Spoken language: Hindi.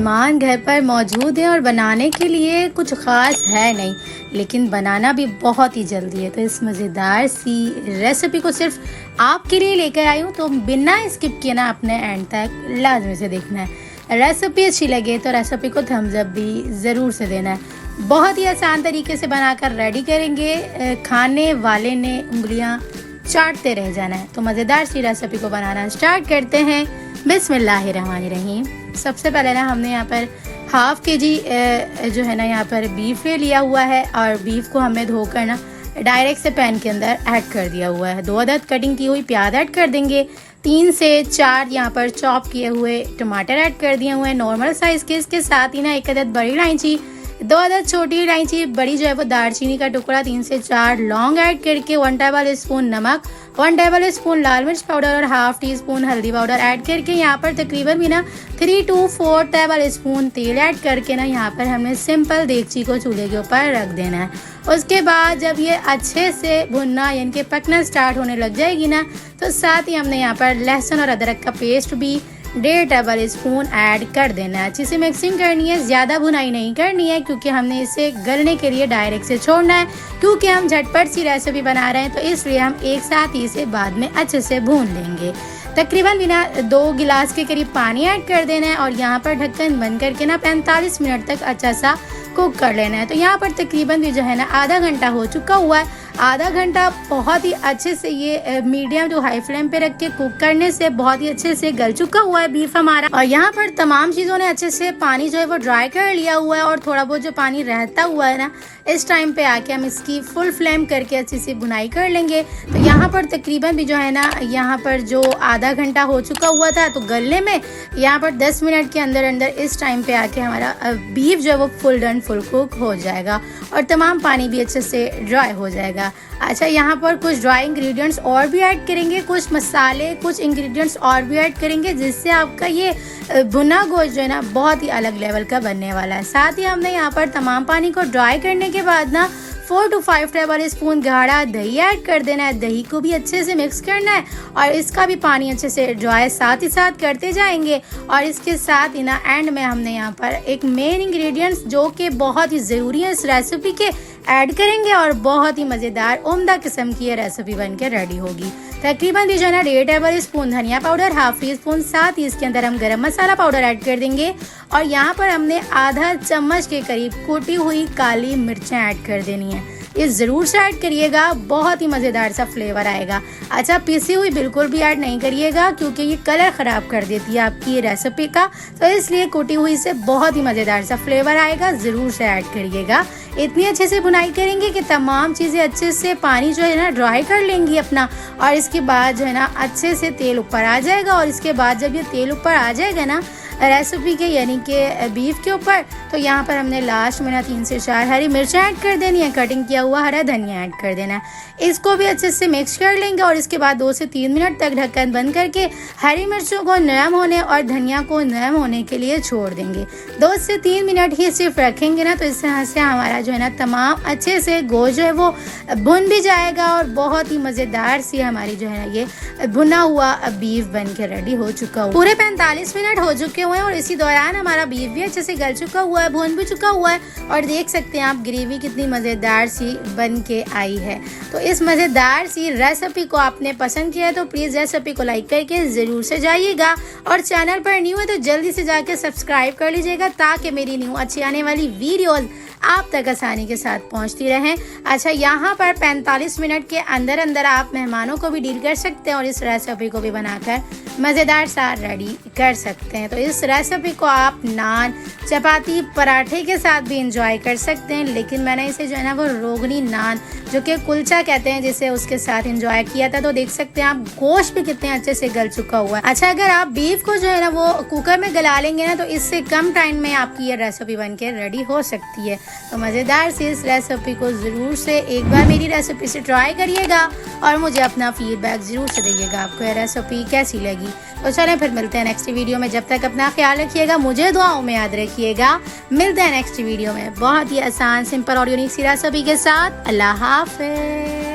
मेहमान घर पर मौजूद हैं और बनाने के लिए कुछ ख़ास है नहीं, लेकिन बनाना भी बहुत ही जल्दी है। तो इस मज़ेदार सी रेसिपी को सिर्फ आपके लिए लेकर आई हूँ, तो बिना स्किप किए ना अपने एंड तक लाजमी से देखना है। रेसिपी अच्छी लगे तो रेसिपी को थम्स अप भी ज़रूर से देना है। बहुत ही आसान तरीके से बनाकर रेडी करेंगे, खाने वाले ने उंगलियाँ चाटते रह जाना है। तो मज़ेदार सी रेसिपी को बनाना स्टार्ट करते हैं। बिस्मिल्लाहिर्रहमानिर्रहीम। सबसे पहले ना हमने यहाँ पर हाफ़ kg जो है ना यहाँ पर बीफ ले लिया हुआ है और बीफ को हमें धोकर ना डायरेक्ट से पैन के अंदर ऐड कर दिया हुआ है। 2 अदद कटिंग की हुई प्याज ऐड कर देंगे। 3 से 4 यहाँ पर चॉप किए हुए टमाटर ऐड कर दिए हुए हैं नॉर्मल साइज़ के। इसके साथ ही ना 1 अदद बड़ी इलायची, 2 अदद छोटी इलायची, बड़ी जो है वो दालचीनी का टुकड़ा, 3 से 4 लौंग ऐड करके 1 टेबल स्पून नमक, 1 टेबल स्पून लाल मिर्च पाउडर और हाफ टी स्पून हल्दी पाउडर ऐड करके यहाँ पर तकरीबन भी ना 3 to 4 टेबल स्पून तेल ऐड करके ना यहाँ पर हमें सिंपल देगची को चूल्हे के ऊपर रख देना है। उसके बाद जब ये अच्छे से भुनना यानी कि पकना स्टार्ट होने लग जाएगी ना, तो साथ ही हमने यहाँ पर लहसुन और अदरक का पेस्ट भी 1.5 टेबल स्पून ऐड कर देना है। अच्छी से मिक्सिंग करनी है, ज़्यादा भुनाई नहीं करनी है क्योंकि हमने इसे गलने के लिए डायरेक्ट से छोड़ना है, क्योंकि हम झटपट सी रेसिपी बना रहे हैं, तो इसलिए हम एक साथ ही इसे बाद में अच्छे से भून लेंगे। तकरीबन बिना 2 गिलास के करीब पानी ऐड कर देना है और यहाँ पर ढक्कन बंद करके ना 45 मिनट तक अच्छा सा कुक कर लेना है। तो यहाँ पर तकरीबन भी जो है ना आधा घंटा हो चुका हुआ है। आधा घंटा बहुत ही अच्छे से ये मीडियम टू हाई फ्लेम पे रख के कुक करने से बहुत ही अच्छे से गल चुका हुआ है बीफ हमारा। और यहाँ पर तमाम चीज़ों ने अच्छे से पानी जो है वो ड्राई कर लिया हुआ है और थोड़ा बहुत जो पानी रहता हुआ है ना, इस टाइम पे आके हम इसकी फुल फ्लेम करके अच्छी सी भुनाई कर लेंगे। तो यहाँ पर तकरीबन भी जो है ना यहाँ पर जो आधा घंटा हो चुका हुआ था, तो गलने में यहाँ पर 10 मिनट के अंदर अंदर इस टाइम पे आके हमारा बीफ जो है वो फुल कुक हो जाएगा और तमाम पानी भी अच्छे से ड्राई हो जाएगा। अच्छा, यहाँ पर कुछ ड्राई इंग्रेडिएंट्स और भी ऐड करेंगे, कुछ मसाले, कुछ इंग्रेडिएंट्स और भी ऐड करेंगे, जिससे आपका ये भुना गोश्त जो है ना बहुत ही अलग लेवल का बनने वाला है। साथ ही हमने यहाँ पर तमाम पानी को ड्राई करने के बाद ना 4 to 5 टेबल स्पून गाढ़ा दही ऐड कर देना है। दही को भी अच्छे से मिक्स करना है और इसका भी पानी अच्छे से ड्राई साथ ही साथ करते जाएंगे। और इसके साथ ही ना एंड में हमने यहाँ पर एक मेन इंग्रेडिएंट्स जो कि बहुत ही ज़रूरी है इस रेसिपी के, ऐड करेंगे और बहुत ही मज़ेदार उम्दा किस्म की ये रेसिपी बन के रेडी होगी। तकरीबन भी जो है ना 1.5 टेबल स्पून धनिया पाउडर, हाफ टी स्पून, साथ ही इसके अंदर हम गरम मसाला पाउडर ऐड कर देंगे और यहाँ पर हमने आधा चम्मच के करीब कुटी हुई काली मिर्चें ऐड कर देनी है। ये ज़रूर से ऐड करिएगा, बहुत ही मज़ेदार सा फ्लेवर आएगा। अच्छा, पिसी हुई बिल्कुल भी ऐड नहीं करिएगा क्योंकि ये कलर ख़राब कर देती है आपकी ये रेसिपी का, तो इसलिए कुटी हुई से बहुत ही मज़ेदार सा फ्लेवर आएगा, ज़रूर से ऐड करिएगा। इतनी अच्छे से भुनाई करेंगे कि तमाम चीज़ें अच्छे से पानी जो है ना ड्राई कर लेंगी अपना, और इसके बाद जो है ना अच्छे से तेल ऊपर आ जाएगा। और इसके बाद जब ये तेल ऊपर आ जाएगा ना रेसिपी के यानी कि बीफ के ऊपर, तो यहाँ पर हमने लास्ट में ना 3 से 4 हरी मिर्च ऐड कर देनी है, कटिंग किया हुआ हरा धनिया ऐड कर देना है। इसको भी अच्छे से मिक्स कर लेंगे और इसके बाद 2 से 3 मिनट तक ढक्कन बंद करके हरी मिर्चों को नरम होने और धनिया को नरम होने के लिए छोड़ देंगे। 2 से 3 मिनट ही सिर्फ रखेंगे ना, तो इस तरह से हमारा जो है ना तमाम अच्छे से गोश्त जो है वो भुन भी जाएगा और बहुत ही मज़ेदार सी हमारी जो है ना ये भुना हुआ बीफ बन के रेडी हो चुका हुआ। पूरे 45 मिनट हो चुके हुए हैं और इसी दौरान हमारा बीफ भी अच्छे से गल चुका हुआ है, भुन भी चुका हुआ है और देख सकते हैं आप ग्रेवी कितनी मज़ेदार सी बन के आई है। तो इस मज़ेदार सी रेसिपी को आपने पसंद किया है तो प्लीज़ रेसिपी को लाइक करके ज़रूर से जाइएगा और चैनल पर न्यू है तो जल्दी से जाके सब्सक्राइब कर लीजिएगा ताकि मेरी न्यू अच्छी आने वाली वीडियोज़ आप तक आसानी के साथ पहुंचती रहें। अच्छा, यहाँ पर 45 मिनट के अंदर अंदर आप मेहमानों को भी डील कर सकते हैं और इस रेसिपी को भी बनाकर मज़ेदार सा रेडी कर सकते हैं। तो इस रेसिपी को आप नान, चपाती, पराठे के साथ भी इंजॉय कर सकते हैं, लेकिन मैंने इसे जो है ना वो रोगनी नान जो कि कुलचा कहते हैं जिसे उसके साथ इंजॉय किया था। तो देख सकते हैं आप गोश्त भी कितने अच्छे से गल चुका हुआ है। अच्छा, अगर आप बीफ को जो है ना वो कुकर में गला लेंगे ना, तो इससे कम टाइम में आपकी ये रेसिपी बन के रेडी हो सकती है। तो मज़ेदार सी इस रेसिपी को ज़रूर से एक बार मेरी रेसिपी से ट्राई करिएगा और मुझे अपना फीडबैक ज़रूर से दीजिएगा आपको ये रेसिपी कैसी लगी। तो चलें फिर मिलते हैं नेक्स्ट वीडियो में। जब तक अपना ख्याल रखिएगा, मुझे दुआओं में याद रखिएगा। मिलते हैं नेक्स्ट वीडियो में बहुत ही आसान, सिंपल और यूनिक सी रेसिपी के साथ। अल्लाह हाफ़िज़।